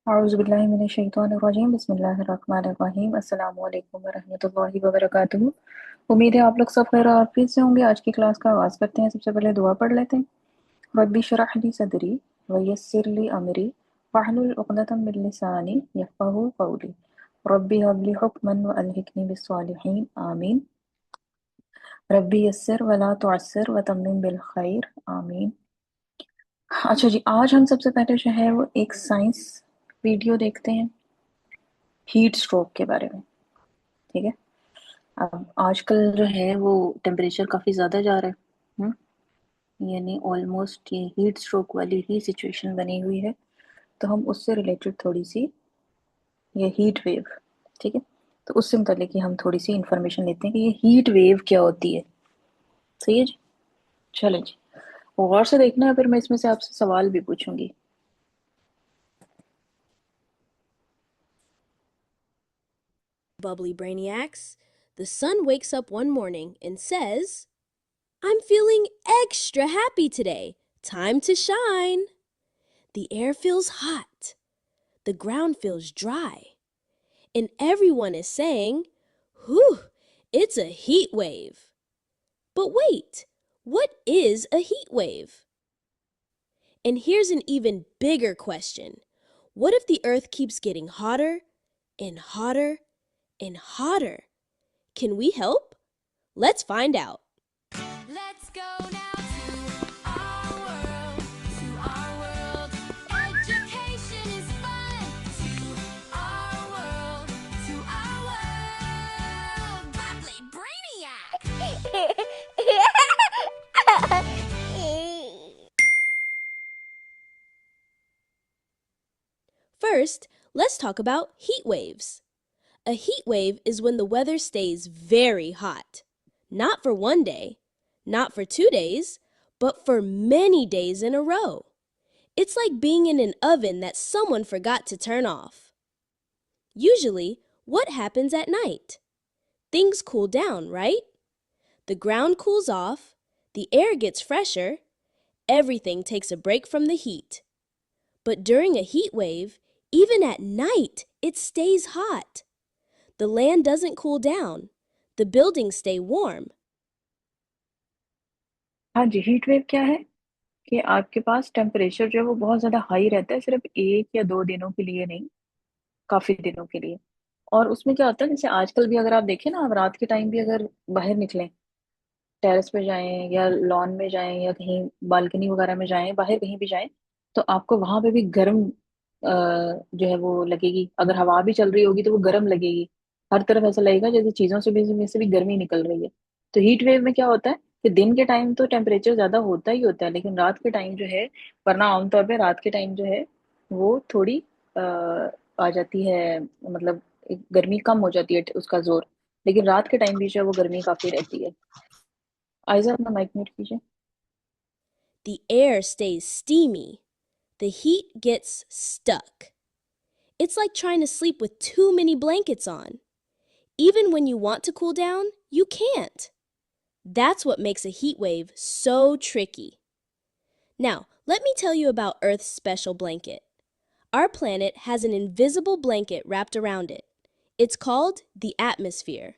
औज़ुबिल्लाहिमिनश्शैतानिर्रजीम बिस्मिल्लाहिर्रहमानिर्रहीम अस्सलामु अलैकुम वरहमतुल्लाहि वबरकातुहू। उम्मीद है आप लोग सब खैर आफियत से होंगे। आज की क्लास का आगाज़ करते हैं। सबसे पहले दुआ पढ़ लेते हैं। रब्बि शरह ली सदरी व यस्सिर ली अमरी वहलुल उक़दतम मिन लिसानी यफ़क़हू क़ौली रब्बि हब ली हुक्मन व अल्हिक़नी बिस्सॉलिहीन आमीन। रब्बि यस्सिर व ला तुअस्सिर व तम्मिम बिल खैर आमीन। अच्छा जी, आज हम सबसे पहले जो है वो एक साइंस वीडियो देखते हैं हीट स्ट्रोक के बारे में। ठीक है। अब आजकल जो है वो टेम्परेचर काफ़ी ज़्यादा जा रहा है। यानी ऑलमोस्ट ये हीट स्ट्रोक वाली ही सिचुएशन बनी हुई है। तो हम उससे रिलेटेड थोड़ी सी ये हीट वेव, ठीक है, तो उससे मतलब कि हम थोड़ी सी इंफॉर्मेशन लेते हैं कि ये हीट वेव क्या होती है। सही है जी। चलें जी, गौर से देखना है, फिर मैं इसमें से आपसे सवाल भी पूछूंगी। Bubbly brainiacs, the sun wakes up one morning and says, I'm feeling extra happy today. Time to shine. The air feels hot. The ground feels dry. And everyone is saying, Whew, it's a heat wave. But wait, what is a heat wave? And here's an even bigger question. What if the earth keeps getting hotter and hotter and hotter? Can we help? Let's find out. Let's go now to our world, to our world. Education is fun. To our world, to our world. Bubbly Brainiac! First, let's talk about heat waves. A heat wave is when the weather stays very hot. Not for one day, not for 2 days, but for many days in a row. It's like being in an oven that someone forgot to turn off. Usually, what happens at night? Things cool down, right? The ground cools off, the air gets fresher, everything takes a break from the heat. But during a heat wave, even at night, it stays hot. The land doesn't cool down. The buildings stay warm. हाँ जी, heat wave क्या है कि आपके पास temperature जो है वो बहुत ज़्यादा हाई रहता है, सिर्फ 1 या 2 दिनों के लिए नहीं, काफ़ी दिनों के लिए। और उसमें क्या होता है, जैसे आजकल भी अगर आप देखें ना, आप रात के टाइम भी अगर बाहर निकलें, टेरेस पे जाएं या लॉन में जाएं या कहीं बालकनी वगैरह में जाएं, बाहर कहीं भी जाएं, तो आपको वहां पे भी गर्म जो है वो लगेगी। अगर हवा भी चल रही होगी तो वो गर्म लगेगी। हर तरफ ऐसा लगेगा जैसे चीजों से भी में से भी गर्मी निकल रही है। तो हीट वेव में क्या होता है कि दिन के टाइम तो टेम्परेचर ज्यादा होता ही होता है, लेकिन रात के टाइम जो है, वरना आमतौर पे रात के टाइम जो है वो थोड़ी आ जाती है, मतलब गर्मी कम हो जाती है उसका जोर, लेकिन रात के टाइम भी जो है वो गर्मी काफी रहती है। आयजा अपना माइक म्यूट कीजिए। The air stays steamy. The heat gets stuck. It's like trying to sleep with too many blankets on. Even when you want to cool down, you can't. That's what makes a heat wave so tricky. Now, let me tell you about Earth's special blanket. Our planet has an invisible blanket wrapped around it. It's called the atmosphere.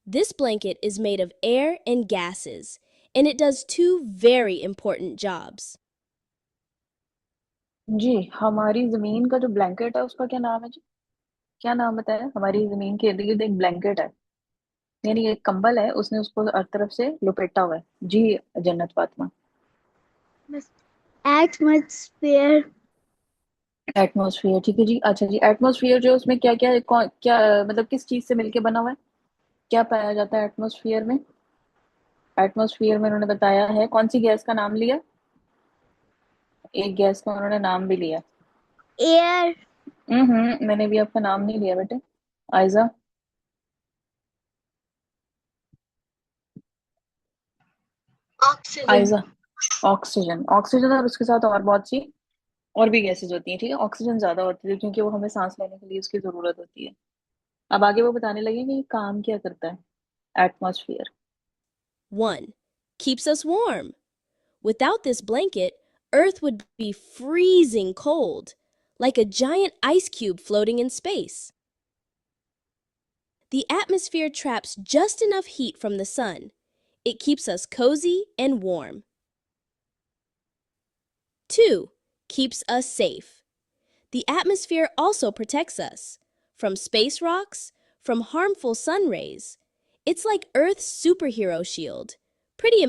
This blanket is made of air and gases, and it does two very important jobs. जी, हमारी जमीन का जो blanket है उसका क्या नाम है जी? क्या नाम बताया? हमारी जमीन के इर्द गिर्द एक ब्लैंकेट है, यानी एक कंबल है, उसने उसको हर तरफ से लपेटा हुआ है जी। जन्नत फातिमा। एटमॉस्फेयर। एटमॉस्फेयर, ठीक है जी। अच्छा जी, एटमॉस्फेयर जो है उसमें क्या क्या क्या मतलब किस चीज से मिलके बना हुआ है? क्या पाया जाता है एटमॉस्फेयर में? एटमॉस्फेयर में उन्होंने बताया है, कौन सी गैस का नाम लिया? एक गैस का उन्होंने नाम भी लिया। एयर। मैंने भी आपका नाम नहीं लिया बेटे। Aiza. Oxygen. Aiza. Oxygen. Oxygen और उसके साथ और बहुत सी और भी गैसेज होती हैं, ठीक है। ऑक्सीजन ज्यादा होती है क्योंकि वो हमें सांस लेने के लिए उसकी जरूरत होती है। अब आगे वो बताने लगे कि ये काम क्या करता है atmosphere. 1. Keeps us warm. Without this blanket, Earth would be freezing cold, like a giant ice cube floating in space. The atmosphere traps just enough heat from the sun. It keeps us cozy and warm. 2. Keeps us safe. The atmosphere also protects us from space rocks, from harmful sun rays. It's like Earth's superhero shield. Pretty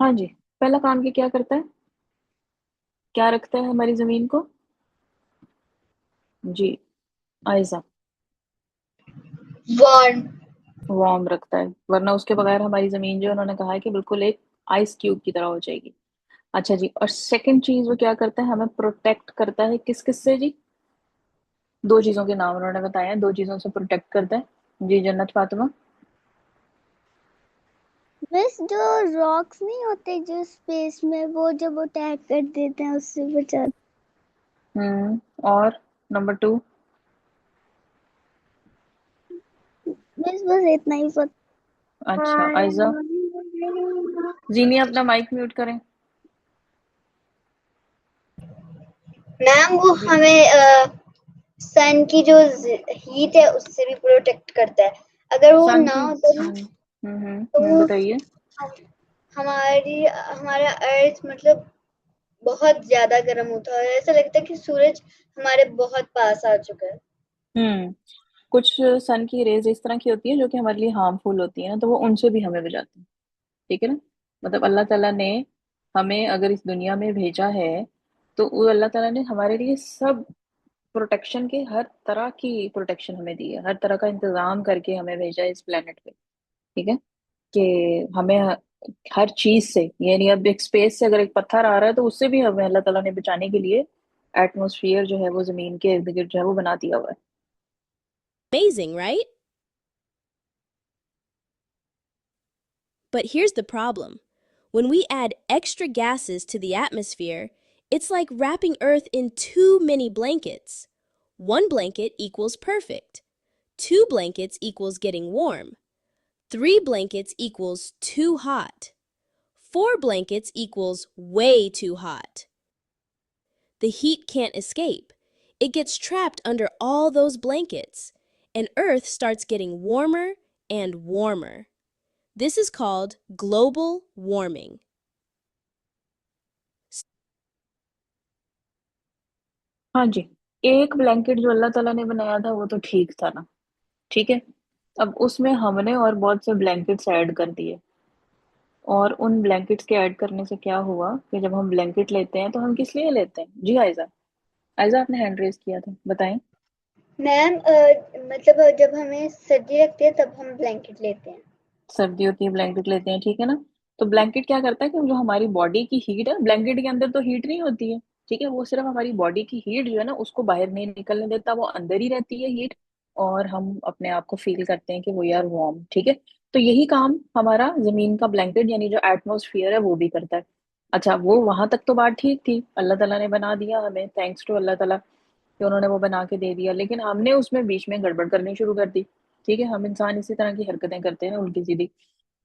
हाँ जी, पहला काम ये क्या करता है? क्या रखता है हमारी जमीन को? जी आयजा, warm, वार्म रखता है, वरना उसके बगैर हमारी जमीन जो उन्होंने कहा है कि बिल्कुल एक आइस क्यूब की तरह हो जाएगी। अच्छा जी, और सेकंड चीज वो क्या करता है? हमें प्रोटेक्ट करता है किस किस से जी? दो चीजों के नाम उन्होंने बताए हैं, दो चीजों से प्रोटेक्ट करता है जी। जन्नत फातिमा। बस जो रॉक्स नहीं होते जो स्पेस में वो जब अटैक कर देते हैं उससे बचा। और नंबर 2? बस बस इतना ही पता। अच्छा आयजा, जीनी अपना माइक म्यूट करें। मैम वो जी हमें सन की जो हीट है उससे भी प्रोटेक्ट करता है। अगर वो सन ना की होता ना तो वो बताइए। हमारा अर्थ मतलब बहुत ज्यादा गर्म होता है। ऐसा लगता है कि सूरज हमारे बहुत पास आ चुका है। हम्म कुछ सन की रेज इस तरह की होती है जो कि हमारे लिए हार्मफुल होती है ना, तो वो उनसे भी हमें बचाती है। ठीक है ना? मतलब अल्लाह ताला ने हमें अगर इस दुनिया में भेजा है, तो वो अल्लाह ताला ने हमारे लिए सब प्रोटेक्शन के, हर तरह की प्रोटेक्शन हमें दी है, हर तरह का इंतजाम करके हमें भेजा है इस प्लेनेट पे। ठीक है? कि हमें हर चीज से, यानी अब एक स्पेस से अगर एक पत्थर आ रहा है तो उससे भी हमें अल्लाह ताला ने बचाने के लिए एटमोसफियर जो है वो जमीन के इर्द गिर्द जो है वो बना दिया हुआ है। amazing, right? But here's the problem. When we add extra gases to the atmosphere, it's like wrapping Earth in too many blankets. One blanket equals perfect. Two blankets equals getting warm. Three blankets equals too hot. Four blankets equals way too hot. The heat can't escape. It gets trapped under all those blankets, and Earth starts getting warmer and warmer. This is called global warming. हाँ जी, एक blanket जो अल्लाह ताला ने बनाया था वो तो ठीक था ना। ठीक है? अब उसमें हमने और बहुत से ब्लैंकेट्स ऐड कर दिए, और उन ब्लैंकेट्स के ऐड करने से क्या हुआ कि जब हम ब्लैंकेट लेते हैं तो हम किस लिए लेते हैं जी? आयजा, आयजा आपने हैंड रेज किया था, बताएं। मैम मतलब जब हमें सर्दी लगती है तब हम ब्लैंकेट लेते हैं। सर्दी होती है ब्लैंकेट लेते हैं, ठीक है ना? तो ब्लैंकेट क्या करता है कि जो हमारी बॉडी की हीट है, ब्लैंकेट के अंदर तो हीट नहीं होती है। ठीक है? वो सिर्फ हमारी बॉडी की हीट जो है ना उसको बाहर नहीं निकलने देता, वो अंदर ही रहती है हीट, और हम अपने आप को फील करते हैं कि वो यार वार्म। ठीक है? तो यही काम हमारा जमीन का ब्लैंकेट यानी जो एटमोसफियर है वो भी करता है। अच्छा, वो वहां तक तो बात ठीक थी, अल्लाह ताला ने बना दिया हमें, थैंक्स टू अल्लाह ताला कि उन्होंने वो बना के दे दिया, लेकिन हमने उसमें बीच में गड़बड़ करनी शुरू कर दी। ठीक है? हम इंसान इसी तरह की हरकतें करते हैं ना, उल्टी सीधी।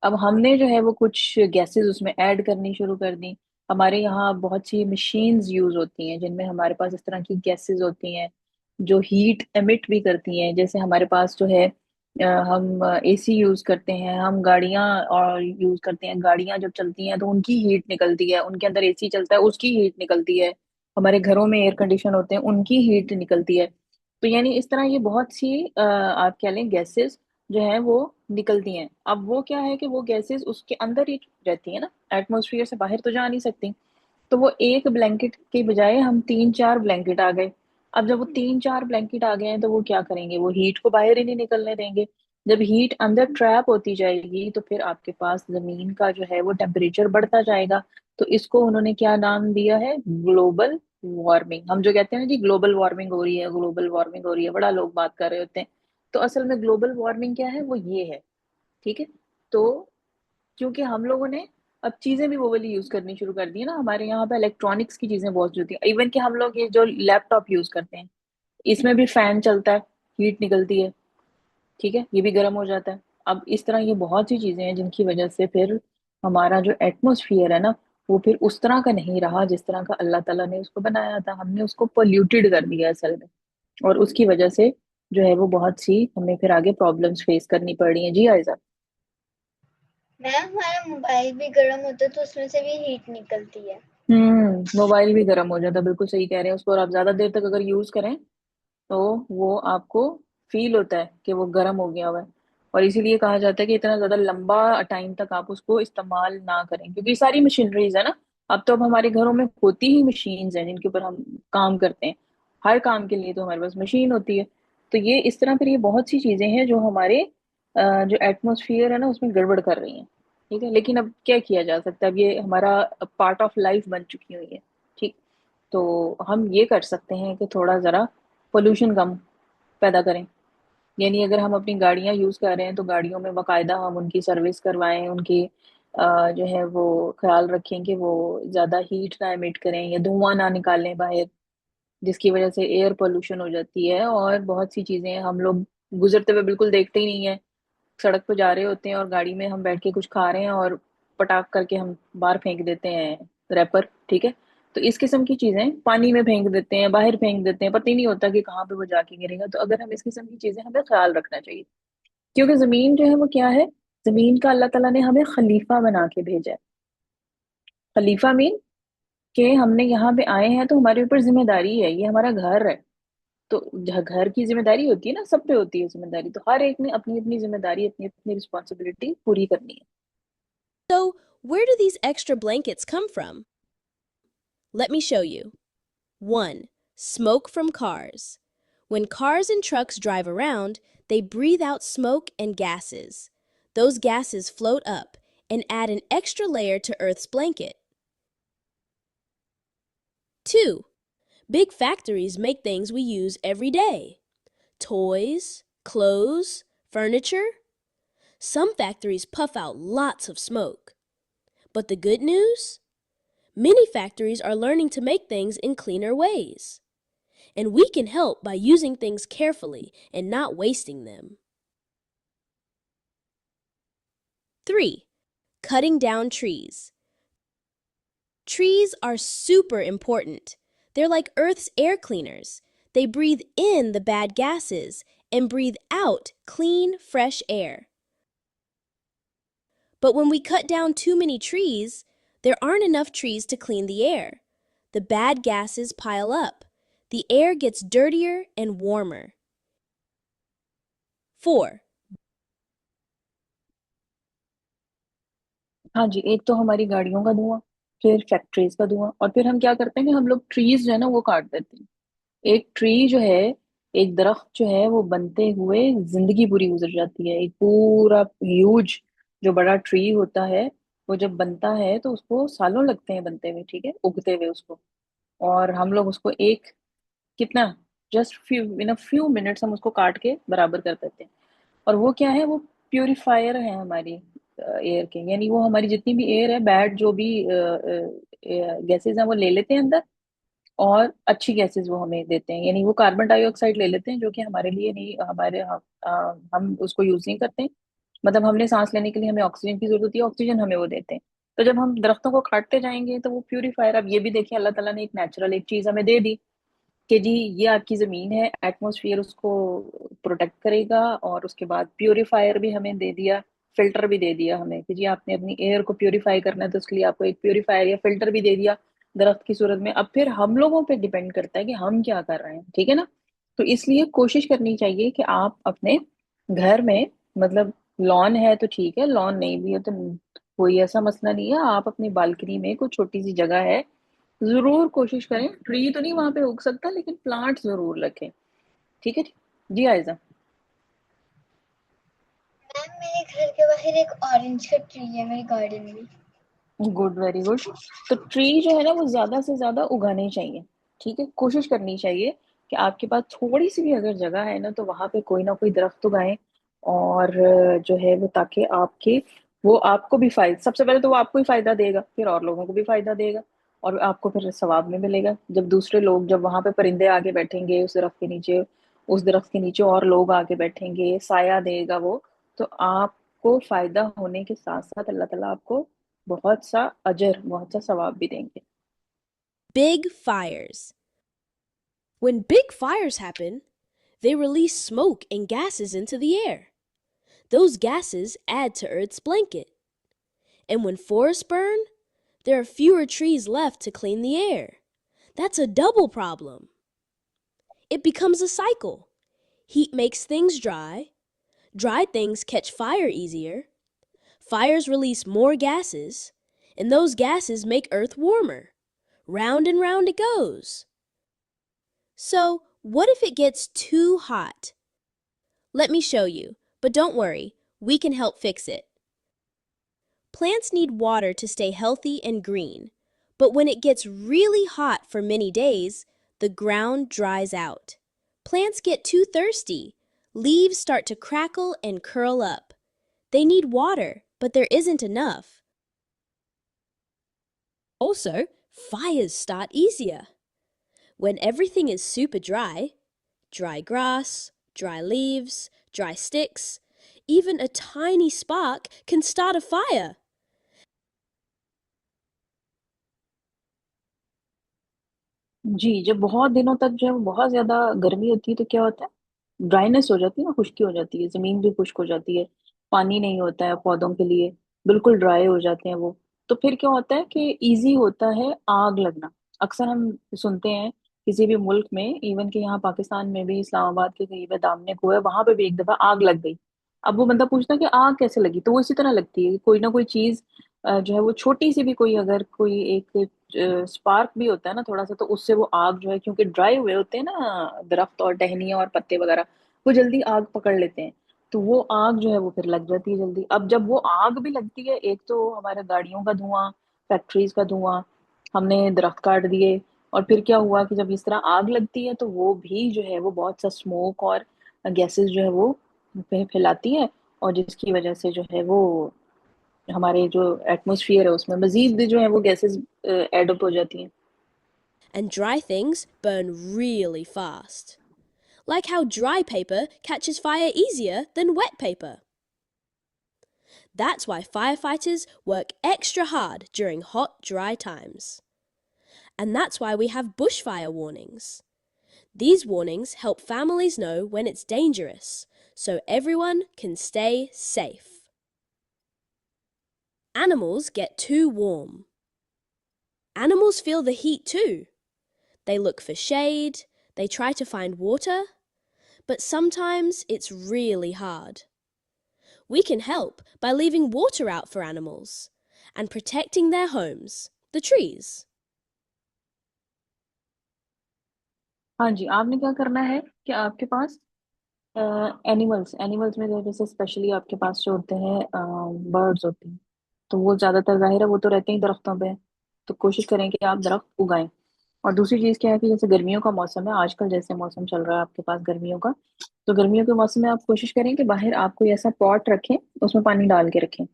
अब हमने जो है वो कुछ गैसेस उसमें ऐड करनी शुरू कर दी। हमारे यहाँ बहुत सी मशीन्स यूज होती हैं जिनमें हमारे पास इस तरह की गैसेस होती हैं जो हीट एमिट भी करती हैं। जैसे हमारे पास जो है हम एसी यूज करते हैं, हम गाड़ियां और यूज करते हैं, गाड़ियां जब चलती हैं तो उनकी हीट निकलती है, उनके अंदर एसी चलता है उसकी हीट निकलती है। हमारे घरों में एयर कंडीशन होते हैं उनकी हीट निकलती है। तो यानी इस तरह ये बहुत सी आप कह लें गैसेस जो है वो निकलती हैं। अब वो क्या है कि वो गैसेस उसके अंदर ही रहती है ना, एटमॉस्फेयर से बाहर तो जा नहीं सकती। तो वो एक ब्लैंकेट के बजाय हम 3-4 ब्लैंकेट आ गए। अब जब वो 3-4 ब्लैंकेट आ गए हैं तो वो क्या करेंगे? वो हीट को बाहर ही नहीं निकलने देंगे। जब हीट अंदर ट्रैप होती जाएगी तो फिर आपके पास जमीन का जो है वो टेम्परेचर बढ़ता जाएगा। तो इसको उन्होंने क्या नाम दिया है? Global warming. हम जो कहते हैं ना जी ग्लोबल वार्मिंग हो रही है, ग्लोबल वार्मिंग हो रही है, बड़ा लोग बात कर रहे होते हैं। तो असल में ग्लोबल वार्मिंग क्या है? वो ये है। ठीक है? तो क्योंकि हम लोगों ने अब चीजें भी वो वाली यूज करनी शुरू कर दी है ना, हमारे यहाँ पे इलेक्ट्रॉनिक्स की चीजें बहुत होती है। इवन कि हम लोग ये जो लैपटॉप यूज करते हैं इसमें भी फैन चलता है, हीट निकलती है। ठीक है? ये भी गर्म हो जाता है। अब इस तरह ये बहुत सी चीजें हैं जिनकी वजह से फिर हमारा जो एटमोसफियर है ना वो फिर उस तरह का नहीं रहा जिस तरह का अल्लाह ताला ने उसको बनाया था। हमने उसको पोल्यूटेड कर दिया असल में, और उसकी वजह से जो है वो बहुत सी हमें फिर आगे प्रॉब्लम्स फेस करनी पड़ रही हैं। जी आयजा। मैम हमारा मोबाइल भी गर्म होता है तो उसमें से भी हीट निकलती है। मोबाइल भी गर्म हो जाता है, बिल्कुल सही कह रहे हैं उसको, और आप ज्यादा देर तक अगर यूज करें तो वो आपको फील होता है कि वो गर्म हो गया हुआ है। और इसीलिए कहा जाता है कि इतना ज्यादा लंबा टाइम तक आप उसको इस्तेमाल ना करें, क्योंकि सारी मशीनरीज है ना। अब हमारे घरों में होती ही मशीन्स हैं जिनके ऊपर हम काम करते हैं। हर काम के लिए तो हमारे पास मशीन होती है। तो ये इस तरह फिर ये बहुत सी चीजें हैं जो हमारे जो एटमोसफियर है ना उसमें गड़बड़ कर रही हैं। ठीक है, लेकिन अब क्या किया जा सकता है, अब ये हमारा पार्ट ऑफ लाइफ बन चुकी हुई है। ठीक। तो हम ये कर सकते हैं कि थोड़ा ज़रा पोल्यूशन कम पैदा करें। यानी अगर हम अपनी गाड़ियां यूज़ कर रहे हैं तो गाड़ियों में बाकायदा हम उनकी सर्विस करवाएं, उनकी जो है वो ख्याल रखें कि वो ज़्यादा हीट ना एमिट करें या धुआं ना निकालें बाहर, जिसकी वजह से एयर पोल्यूशन हो जाती है। और बहुत सी चीज़ें हम लोग गुजरते हुए बिल्कुल देखते ही नहीं है, सड़क पर जा रहे होते हैं और गाड़ी में हम बैठ के कुछ खा रहे हैं और पटाख करके हम बाहर फेंक देते हैं रैपर। ठीक है, तो इस किस्म की चीजें पानी में फेंक देते हैं, बाहर फेंक देते हैं, पता ही नहीं होता कि कहाँ पे वो जाके गिरेगा। तो अगर हम इस किस्म की चीजें, हमें ख्याल रखना चाहिए, क्योंकि जमीन जो है वो क्या है, जमीन का अल्लाह ताला ने हमें खलीफा बना के भेजा है। खलीफा मीन कि हमने यहाँ पे आए हैं तो हमारे ऊपर जिम्मेदारी है, ये हमारा घर है। तो घर की जिम्मेदारी होती है ना, सब पे होती है जिम्मेदारी, तो हर एक ने अपनी अपनी जिम्मेदारी, अपनी अपनी रिस्पॉन्सिबिलिटी पूरी करनी है। So, where do these extra blankets come from? Let me show you. 1. Smoke from cars. When cars and trucks drive around, they breathe out smoke and gases. Those gases float up and add an extra layer to Earth's blanket. 2. Big factories make things we use every day. Toys, clothes, furniture. Some factories puff out lots of smoke. But the good news? Many factories are learning to make things in cleaner ways. And we can help by using things carefully and not wasting them. 3. Cutting down trees. Trees are super important. They're like Earth's air cleaners. They breathe in the bad gases and breathe out clean, fresh air. But when we cut down too many trees, there aren't enough trees to clean the air. The bad gases pile up. The air gets dirtier and warmer. 4. हाँ जी, एक तो हमारी गाड़ियों का धुआं, फिर factories का धुआं, और फिर हम क्या करते हैं कि हम लोग ट्रीज जो है ना वो काट देते हैं। एक ट्री जो है, एक दरख्त जो है वो बनते हुए जिंदगी पूरी गुजर जाती है। एक पूरा ह्यूज जो बड़ा ट्री होता है, वो जब बनता है तो उसको सालों लगते हैं बनते हुए, ठीक है, उगते हुए उसको। और हम लोग उसको एक कितना, just few in a few minutes हम उसको काट के बराबर कर देते हैं। और वो क्या है, वो प्यूरिफायर है हमारी एयर के। यानी वो हमारी जितनी भी एयर है, बैड जो भी गैसेज हैं वो ले लेते हैं अंदर, और अच्छी गैसेस वो हमें देते हैं। यानी वो कार्बन डाइऑक्साइड ले लेते हैं जो कि हमारे लिए नहीं, हम उसको यूज नहीं करते हैं। मतलब हमने सांस लेने के लिए हमें ऑक्सीजन की जरूरत होती है, ऑक्सीजन हमें वो देते हैं। तो जब हम दरख्तों को काटते जाएंगे तो वो प्यूरीफायर, अब ये भी देखिए अल्लाह ताला ने एक नेचुरल एक चीज हमें दे दी कि जी ये आपकी जमीन है, एटमॉस्फेयर उसको प्रोटेक्ट करेगा। और उसके बाद प्यूरीफायर भी हमें दे दिया, फिल्टर भी दे दिया हमें कि जी आपने अपनी एयर को प्यूरीफाई करना है तो उसके लिए आपको एक प्यूरीफायर या फिल्टर भी दे दिया दरख्त की सूरत में। अब फिर हम लोगों पे डिपेंड करता है कि हम क्या कर रहे हैं, ठीक है ना। तो इसलिए कोशिश करनी चाहिए कि आप अपने घर में, मतलब लॉन है तो ठीक है, लॉन नहीं भी है तो कोई ऐसा मसला नहीं है, आप अपनी बालकनी में कोई छोटी सी जगह है, जरूर कोशिश करें, ट्री तो नहीं वहां पे उग सकता लेकिन प्लांट जरूर रखें। ठीक है जी आयजा। मैम मेरे घर के बाहर एक ऑरेंज का ट्री है मेरे गार्डन में। Good, very good. तो ट्री जो है ना वो ज्यादा से ज्यादा उगाने चाहिए। ठीक है, कोशिश करनी चाहिए कि आपके पास थोड़ी सी भी अगर जगह है ना तो वहां पे कोई ना कोई दरख्त उगाएं। और जो है वो, ताकि आपके, वो आपको भी फायदा, सबसे पहले तो वो आपको ही फायदा देगा, फिर और लोगों को भी फायदा देगा। और आपको फिर सवाब में मिलेगा, जब दूसरे लोग, जब वहां पे परिंदे आके बैठेंगे उस दरख्त के नीचे, उस दरख्त के नीचे और लोग आके बैठेंगे, साया देगा वो। तो आपको फायदा होने के साथ साथ अल्लाह ताला आपको बहुत सा अजर, बहुत सा सवाब भी देंगे। Big fires. When big fires happen, they release smoke and gases into the air. Those gases add to Earth's blanket. And when forests burn, there are fewer trees left to clean the air. That's a double problem. It becomes a cycle. Heat makes things dry. Dry things catch fire easier. Fires release more gases, and those gases make Earth warmer. Round and round it goes. So, what if it gets too hot? Let me show you, but don't worry, we can help fix it. Plants need water to stay healthy and green, but when it gets really hot for many days, the ground dries out. Plants get too thirsty. Leaves start to crackle and curl up. They need water, but there isn't enough. Also, fires start easier. When everything is super dry, dry grass, dry leaves, dry sticks, even a tiny spark can start a fire. जी, जब बहुत दिनों तक जो है वो बहुत ज्यादा गर्मी होती है तो क्या होता है, ड्राइनेस हो जाती है ना, खुश्की हो जाती है, जमीन भी खुश्क हो जाती है, पानी नहीं होता है पौधों के लिए, बिल्कुल ड्राई हो जाते हैं वो। तो फिर क्या होता है कि इजी होता है आग लगना। अक्सर हम सुनते हैं किसी भी मुल्क में, इवन कि यहाँ पाकिस्तान में भी इस्लामाबाद के करीब है दामने कुएं, वहां पे भी एक दफा आग लग गई। अब वो बंदा पूछता है कि आग कैसे लगी, तो वो इसी तरह लगती है कि कोई ना कोई चीज जो है वो छोटी सी भी कोई, अगर कोई एक स्पार्क भी होता है ना थोड़ा सा, तो उससे वो आग जो है, क्योंकि ड्राई हुए होते हैं ना दरख्त और टहनियाँ और पत्ते वगैरह, वो जल्दी आग पकड़ लेते हैं। तो वो आग जो है वो फिर लग जाती है जल्दी। अब जब वो आग भी लगती है, एक तो हमारे गाड़ियों का धुआं, फैक्ट्रीज का धुआं, हमने दरख्त काट दिए, और फिर क्या हुआ कि जब इस तरह आग लगती है तो वो भी जो है वो बहुत सा स्मोक और गैसेस जो है वो फैलाती है, और जिसकी वजह से जो है वो हमारे जो एटमॉस्फेयर है उसमें मजीद जो है वो गैसेस एड अप हो जाती हैं। And dry things burn really fast. Like how dry paper catches fire easier than wet paper. That's why firefighters work extra hard during hot, dry times. And that's why we have bushfire warnings. These warnings help families know when it's dangerous, so everyone can stay safe. Animals get too warm. Animals feel the heat too. They look for shade, they try to find water, but sometimes it's really hard. We can help by leaving water out for animals and protecting their homes, the trees. हाँ जी, आपने क्या करना है कि आपके पास animals animals में तो जैसे स्पेशली आपके पास जो होते हैं बर्ड्स होते हैं, तो वो ज्यादातर जाहिर है वो तो रहते ही दरख्तों पे हैं। तो कोशिश करें कि आप दरख्त उगाएं। और दूसरी चीज क्या है कि जैसे गर्मियों का मौसम है आजकल, जैसे मौसम चल रहा है आपके पास गर्मियों का, तो गर्मियों के मौसम में आप कोशिश करें कि बाहर आप कोई ऐसा पॉट रखें, उसमें पानी डाल के रखें,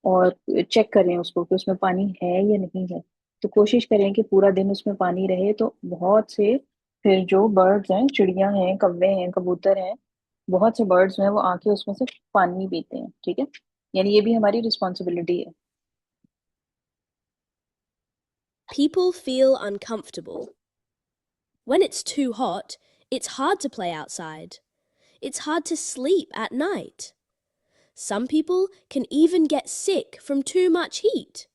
और चेक करें उसको कि उसमें पानी है या नहीं है। तो कोशिश करें कि पूरा दिन उसमें पानी रहे, तो बहुत से फिर जो बर्ड्स हैं, चिड़िया हैं, कौवे हैं, कबूतर हैं, बहुत से बर्ड्स हैं वो आके उसमें से पानी पीते हैं। ठीक है, यानी ये भी हमारी रिस्पॉन्सिबिलिटी है। People feel uncomfortable. When it's too hot, it's hard to play outside. It's hard to sleep at night. Some people can even get sick from too much heat.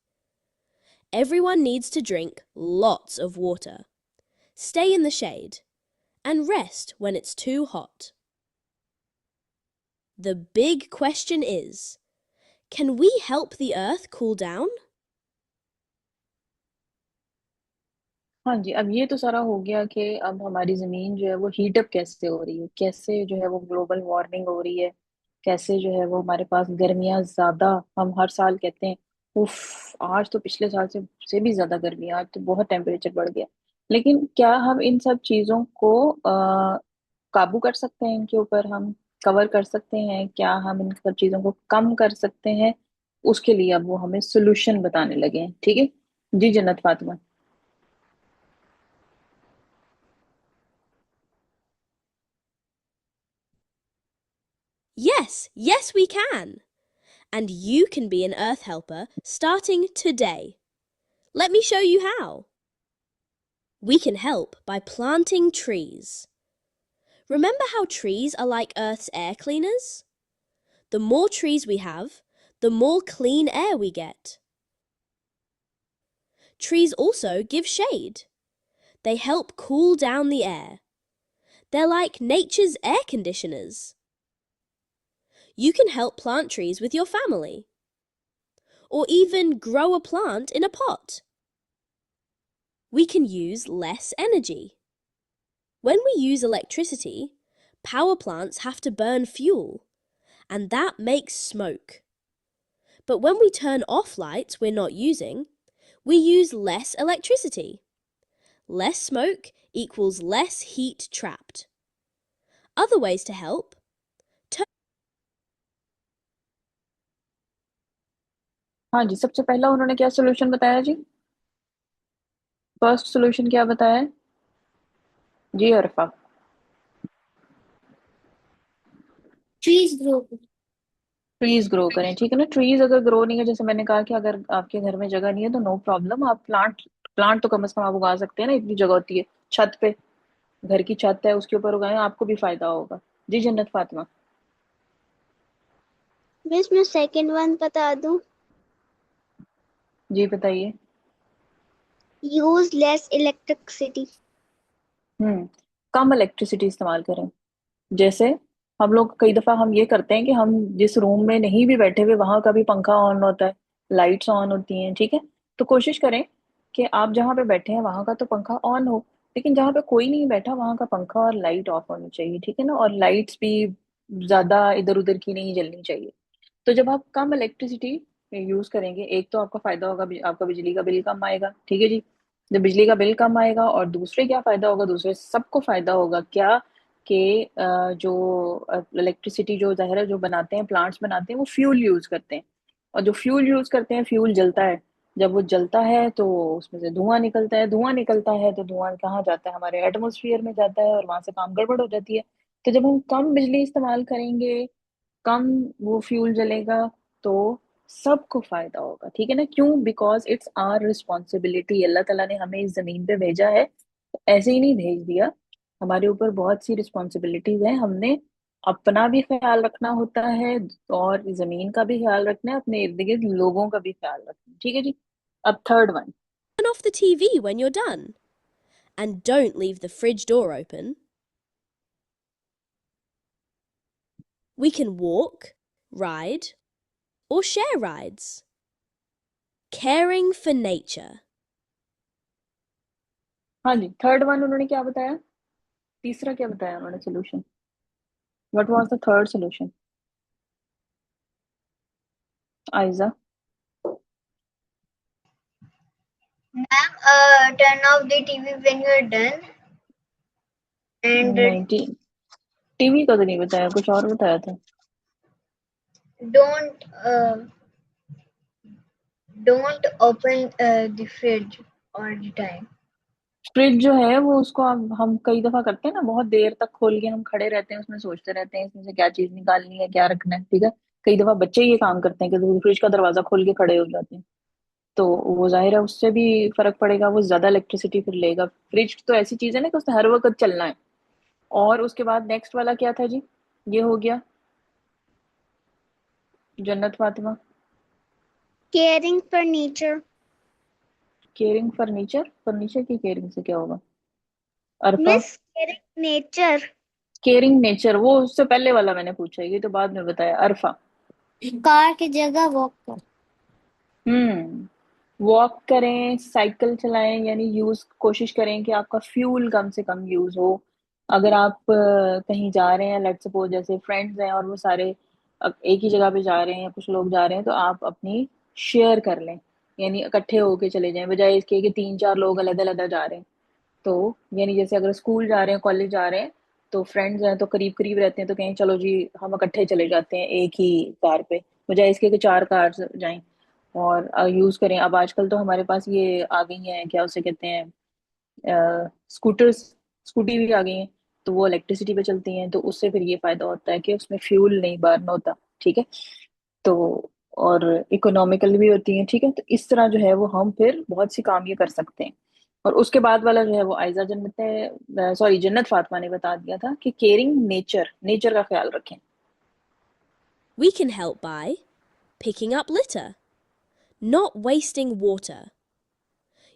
Everyone needs to drink lots of water, stay in the shade, and rest when it's too hot. The big question is, can we help the earth cool down? हाँ जी, अब ये तो सारा हो गया कि अब हमारी जमीन जो है वो हीट अप कैसे हो रही है, कैसे जो है वो ग्लोबल वार्मिंग हो रही है, कैसे जो है वो हमारे पास गर्मियाँ ज्यादा, हम हर साल कहते हैं उफ आज तो पिछले साल से भी ज्यादा गर्मी है, आज तो बहुत टेम्परेचर बढ़ गया। लेकिन क्या हम इन सब चीजों को काबू कर सकते हैं, इनके ऊपर हम कवर कर सकते हैं, क्या हम इन सब चीजों को कम कर सकते हैं? उसके लिए अब वो हमें सोल्यूशन बताने लगे हैं। ठीक है जी, Jannat Fatima. Yes, yes, we can. And you can be an Earth helper starting today. Let me show you how. We can help by planting trees. Remember how trees are like Earth's air cleaners? The more trees we have, the more clean air we get. Trees also give shade. They help cool down the air. They're like nature's air conditioners. You can help plant trees with your family, or even grow a plant in a pot. We can use less energy. When we use electricity, power plants have to burn fuel, and that makes smoke. But when we turn off lights we're not using, we use less electricity. Less smoke equals less heat trapped. Other ways to help. हाँ जी, सबसे पहला उन्होंने क्या solution बताया जी? First solution क्या बताया है जी अरफा? Trees grow करें, ठीक है ना। ट्रीज अगर ग्रो नहीं है, जैसे मैंने कहा कि अगर आपके घर में जगह नहीं है तो नो प्रॉब्लम, आप प्लांट प्लांट तो कम से कम आप उगा सकते हैं ना, इतनी जगह होती है छत पे, घर की छत है उसके ऊपर उगाएं, आपको भी फायदा होगा। जी जन्नत फातिमा। मिस मैं सेकंड वन बता दूं। जी बताइए। Use less electricity. कम इलेक्ट्रिसिटी इस्तेमाल करें। जैसे हम लोग कई दफा हम ये करते हैं कि हम जिस रूम में नहीं भी बैठे हुए वहां का भी पंखा ऑन होता है, लाइट्स ऑन होती हैं, ठीक है। तो कोशिश करें कि आप जहाँ पे बैठे हैं वहां का तो पंखा ऑन हो, लेकिन जहाँ पे कोई नहीं बैठा वहां का पंखा और लाइट ऑफ होनी चाहिए, ठीक है ना। और लाइट्स भी ज्यादा इधर उधर की नहीं जलनी चाहिए। तो जब आप कम इलेक्ट्रिसिटी यूज करेंगे, एक तो आपका फायदा होगा, आपका बिजली का बिल कम आएगा, ठीक है जी। जब बिजली का बिल कम आएगा, और दूसरे क्या फायदा होगा, दूसरे सबको फायदा होगा क्या, कि जो इलेक्ट्रिसिटी जो जाहिर है जो बनाते हैं, प्लांट्स बनाते हैं, वो फ्यूल यूज करते हैं। और जो फ्यूल यूज करते हैं, फ्यूल जलता है। जब वो जलता है तो उसमें से धुआं निकलता है, धुआं निकलता है तो धुआं कहाँ जाता है, हमारे एटमोसफियर में जाता है, और वहां से काम गड़बड़ हो जाती है। तो जब हम कम बिजली इस्तेमाल करेंगे, कम वो फ्यूल जलेगा, तो सबको फायदा होगा, ठीक है ना। क्यों? बिकॉज इट्स आवर रिस्पॉन्सिबिलिटी, अल्लाह ताला ने हमें इस जमीन पे भेजा है, ऐसे ही नहीं भेज दिया। हमारे ऊपर बहुत सी रिस्पॉन्सिबिलिटीज हैं, हमने अपना भी ख्याल रखना होता है, और जमीन का भी ख्याल रखना है, अपने इर्द गिर्द लोगों का भी ख्याल रखना है, ठीक है जी। अब third one. Turn off the TV when you're done. And don't leave the fridge door open. We can walk, ride, or share rides. Caring for nature. हाँ जी, थर्ड वन उन्होंने क्या बताया? तीसरा क्या बताया उन्होंने solution? What was the third solution? Aiza. Ma'am, turn off the TV when you are done and नहीं, TV का तो नहीं बताया, कुछ और बताया था। don't uh, don't open the fridge all the time. Fridge जो है वो उसको हम कई दफा करते हैं ना, बहुत देर तक खोल के हम खड़े रहते हैं, उसमें सोचते रहते हैं इसमें से क्या चीज निकालनी है, क्या रखना है, ठीक है। कई दफा बच्चे ये काम करते हैं कि फ्रिज का दरवाजा खोल के खड़े हो जाते हैं। तो वो जाहिर है उससे भी फर्क पड़ेगा, वो ज्यादा इलेक्ट्रिसिटी फिर लेगा। फ्रिज तो ऐसी चीज है ना कि उसने हर वक्त चलना है। और उसके बाद नेक्स्ट वाला क्या था जी? ये हो गया जन्नत Fatima. Caring for nature. Caring furniture, furniture की केयरिंग से क्या होगा? अरफा। Miss, caring nature. Caring nature, वो उससे पहले वाला मैंने पूछा, ये तो बाद में बताया। अरफा। कार की जगह वॉक कर। वॉक करें, साइकिल चलाएं, यानी यूज कोशिश करें कि आपका फ्यूल कम से कम यूज हो। अगर आप कहीं जा रहे हैं, लेट्स सपोज जैसे फ्रेंड्स हैं और वो सारे एक ही जगह पे जा रहे हैं, कुछ लोग जा रहे हैं, तो आप अपनी शेयर कर लें, यानी इकट्ठे होके चले जाएं, बजाय इसके कि तीन चार लोग अलग अलग जा रहे हैं। तो यानी जैसे अगर स्कूल जा रहे हैं, कॉलेज जा रहे हैं, तो फ्रेंड्स हैं तो करीब करीब रहते हैं, तो कहें चलो जी हम इकट्ठे चले जाते हैं एक ही कार पे, बजाय इसके कि चार कार जाएं। और यूज करें, अब आजकल तो हमारे पास ये आ गई हैं, क्या उसे कहते हैं, स्कूटर्स, स्कूटी भी आ गई हैं। तो वो इलेक्ट्रिसिटी पे चलती हैं, तो उससे फिर ये फायदा होता है कि उसमें फ्यूल नहीं बर्न होता, ठीक है। तो और इकोनॉमिकल भी होती हैं, ठीक है। तो इस तरह जो है वो हम फिर बहुत सी काम ये कर सकते हैं। और उसके बाद वाला जो है वो आयजा जन्नत ने, सॉरी, जन्नत फातिमा ने बता दिया था कि केयरिंग नेचर, नेचर का ख्याल रखें। We can help by picking up litter, not wasting water,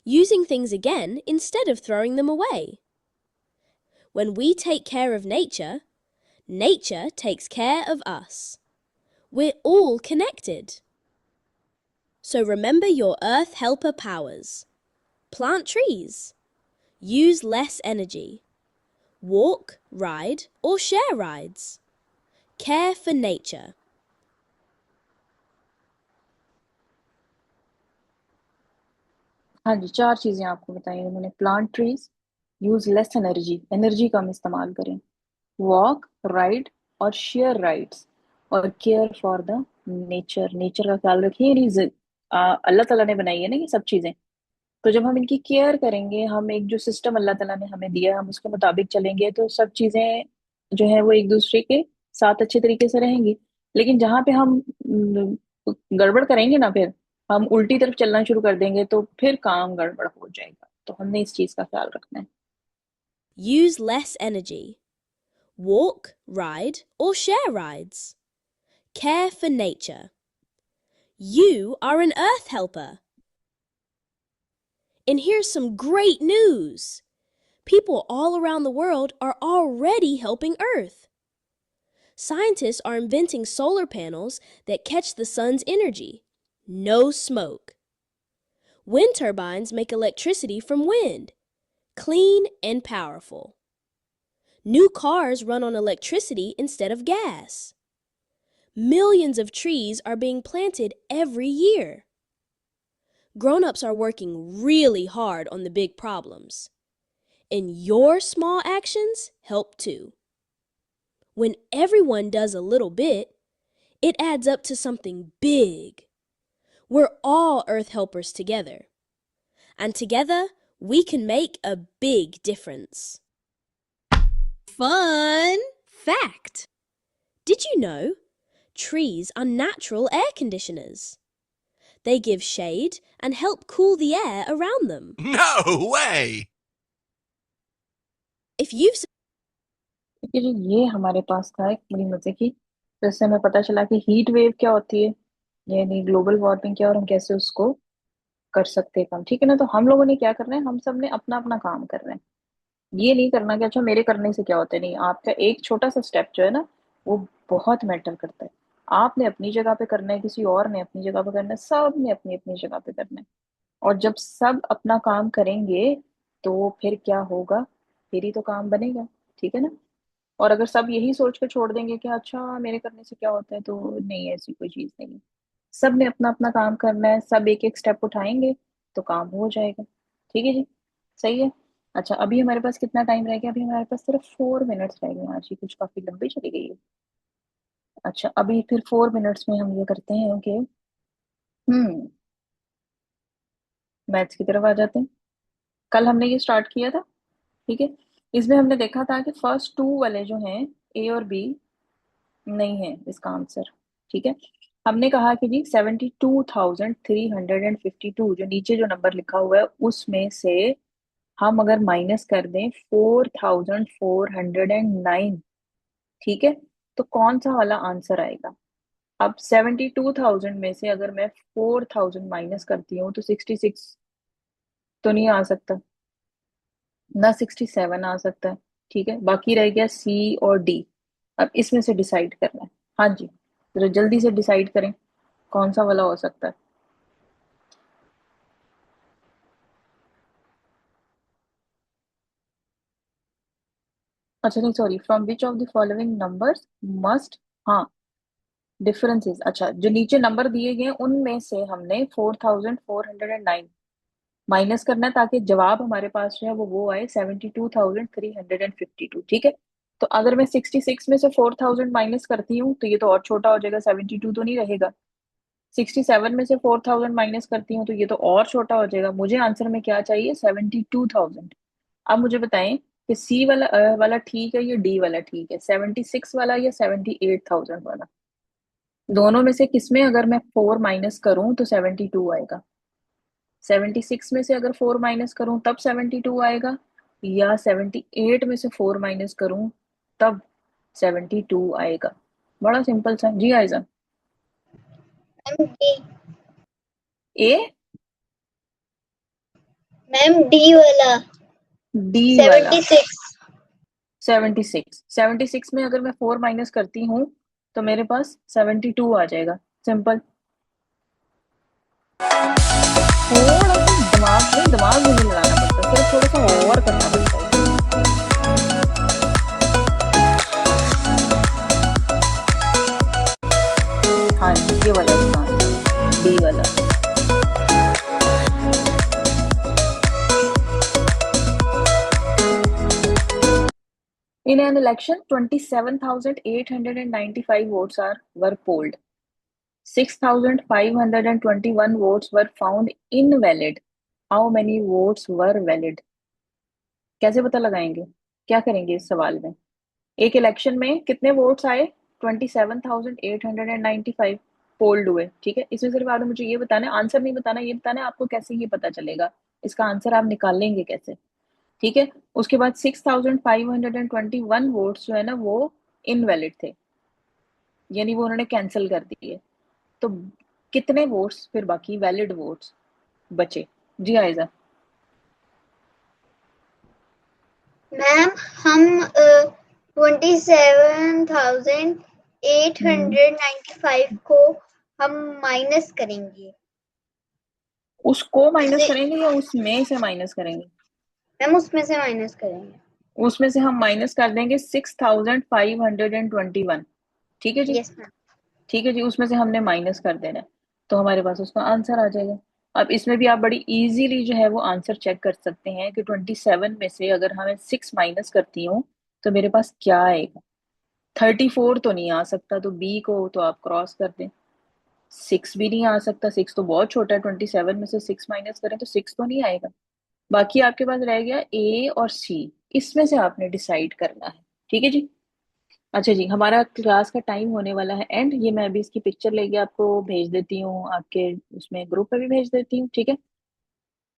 using things again instead of throwing them away. When we take care of nature, nature takes care of us. We're all connected. So remember your Earth Helper powers. Plant trees. Use less energy. Walk, ride, or share rides. Care for nature. हाँ जी, 4 चीजें आपको बताई उन्होंने। Plant trees, use less energy, energy कम इस्तेमाल करें, walk, ride और share rides, और care for the nature, nature का ख्याल रखिए। अल्लाह ताला ने बनाई है ना ये सब चीजें, तो जब हम इनकी केयर करेंगे, हम एक जो सिस्टम अल्लाह ताला ने हमें दिया है हम उसके मुताबिक चलेंगे, तो सब चीजें जो है वो एक दूसरे के साथ अच्छे तरीके से रहेंगी। लेकिन जहाँ पे हम गड़बड़ करेंगे ना, फिर हम उल्टी तरफ चलना शुरू कर देंगे, तो फिर काम गड़बड़ हो जाएगा। तो हमने इस चीज का ख्याल रखना है। Use less energy. Walk, ride, or share rides. Care for nature. You are an Earth Helper. And here's some great news. People all around the world are already helping Earth. Scientists are inventing solar panels that catch the sun's energy. No smoke. Wind turbines make electricity from wind. Clean and powerful. New cars run on electricity instead of gas. Millions of trees are being planted every year. Grown-ups are working really hard on the big problems. And your small actions help too. When everyone does a little bit, it adds up to something big. We're all Earth helpers together. And together, we can make a big difference. Fun fact! Did you know trees are natural air conditioners? They give shade and help cool the air around them. No way! If you've ठीक है जी, ये हमारे पास था एक बड़ी मजे की, तो इससे हमें पता चला कि हीट वेव क्या होती है, यानी ग्लोबल वार्मिंग क्या, और हम कैसे उसको कर सकते हैं कम। ठीक है ना। तो हम लोगों ने क्या करना है, हम सब ने अपना अपना काम करना है। ये नहीं करना कि अच्छा मेरे करने से क्या होता है, नहीं, आपका एक छोटा सा स्टेप जो है ना वो बहुत मैटर करता है। आपने अपनी जगह पे करना है, किसी और ने अपनी जगह पे करना है, सब ने अपनी अपनी जगह पे करना है। और जब सब अपना काम करेंगे तो फिर क्या होगा, फिर ही तो काम बनेगा। ठीक है ना। और अगर सब यही सोच के छोड़ देंगे कि अच्छा मेरे करने से क्या होता है, तो नहीं, ऐसी कोई चीज नहीं है। सब ने अपना अपना काम करना है, सब एक एक स्टेप उठाएंगे तो काम हो जाएगा। ठीक है जी, सही है। अच्छा, अभी हमारे पास कितना टाइम रह गया, अभी हमारे पास सिर्फ 4 मिनट्स रह गए। आज ही कुछ काफी लंबी चली गई है। अच्छा, अभी फिर 4 मिनट्स में हम ये करते हैं कि हम्म मैथ्स की तरफ आ जाते हैं। कल हमने ये स्टार्ट किया था, ठीक है। इसमें हमने देखा था कि फर्स्ट टू वाले जो हैं, ए और बी, नहीं है इसका आंसर। ठीक है। हमने कहा कि जी 72,352, जो नीचे जो नंबर लिखा हुआ है उसमें से हम अगर माइनस कर दें 4,409, ठीक है, तो कौन सा वाला आंसर आएगा। अब 72,000 में से अगर मैं 4,000 माइनस करती हूँ तो 66 तो नहीं आ सकता, ना 67 आ सकता है। ठीक है, बाकी रह गया सी और डी। अब इसमें से डिसाइड करना है। हाँ जी, जरा जल्दी से डिसाइड करें कौन सा वाला हो सकता है। अच्छा नहीं, sorry, from which of the following numbers must, हाँ, डिफरेंसेस। अच्छा, जो नीचे नंबर दिए गए हैं, उनमें से हमने 4,409 माइनस करना है, ताकि जवाब हमारे पास जो है वो आए 72,352। ठीक है। तो अगर मैं 66 में से 4,000 माइनस करती हूँ तो ये तो और छोटा हो जाएगा, 72 तो नहीं रहेगा। 67 में से 4,000 माइनस करती हूँ तो ये तो और छोटा हो जाएगा। मुझे आंसर में क्या चाहिए, 72,000। अब मुझे बताएं कि सी वाला वाला ठीक है या डी वाला ठीक है, 76 वाला या 78,000 वाला। दोनों में से किसमें अगर मैं 4 माइनस करूं तो 72 आएगा। 76 में से अगर 4 माइनस करूं तब 72 आएगा, या 78 में से 4 माइनस करूं तब 72 आएगा। बड़ा सिंपल सा जी आयजा। Ma'am D. ए, मैम डी वाला। डी वाला 76। 76 में अगर मैं 4 माइनस करती हूँ तो मेरे पास 72 आ जाएगा। सिंपल। थोड़ा सा दिमाग नहीं, दिमाग भी नहीं लगाना पड़ता, सिर्फ थोड़ा सा और करना पड़ता है इसमें। हाँ जी, ये वाला इसका आंसर, डी वाला। In an election, 27,895 votes were polled. 6,521 votes were found invalid. How many votes were valid? कैसे पता लगाएंगे, क्या करेंगे इस सवाल में? एक इलेक्शन में कितने वोट्स आए? 27,895 पोल्ड हुए, ठीक है। इसमें सिर्फ आपने मुझे ये बताना है, आंसर नहीं बताना, ये बताना है आपको कैसे ये पता चलेगा, इसका आंसर आप निकालेंगे कैसे, ठीक है। उसके बाद 6,521 वोट्स जो है ना वो इनवैलिड थे, यानी वो उन्होंने कैंसिल कर दिए। तो कितने वोट्स फिर बाकी वैलिड वोट्स बचे? जी आयजा। मैम हम 27,895 को हम माइनस करेंगे। उसको माइनस करेंगे या उसमें से माइनस करेंगे? मैम उसमें से माइनस करेंगे। उसमें से हम माइनस कर देंगे 6,521, ठीक है जी। Yes ma'am. ठीक है जी, उसमें से हमने माइनस कर देना है, तो हमारे पास उसका आंसर आ जाएगा। अब इसमें भी आप बड़ी इजीली जो है वो आंसर चेक कर सकते हैं कि 27 में से अगर हमें 6 माइनस करती हूँ तो मेरे पास क्या आएगा। 34 तो नहीं आ सकता, तो बी को तो आप क्रॉस कर दें। 6 भी नहीं आ सकता, 6 तो बहुत छोटा है, 27 में से 6 माइनस करें तो 6 तो नहीं आएगा। बाकी आपके पास रह गया ए और सी, इसमें से आपने डिसाइड करना है, ठीक है जी। अच्छा जी, हमारा क्लास का टाइम होने वाला है एंड, ये मैं अभी इसकी पिक्चर लेके आपको भेज देती हूँ, आपके उसमें ग्रुप पे भी भेज देती हूँ, ठीक है।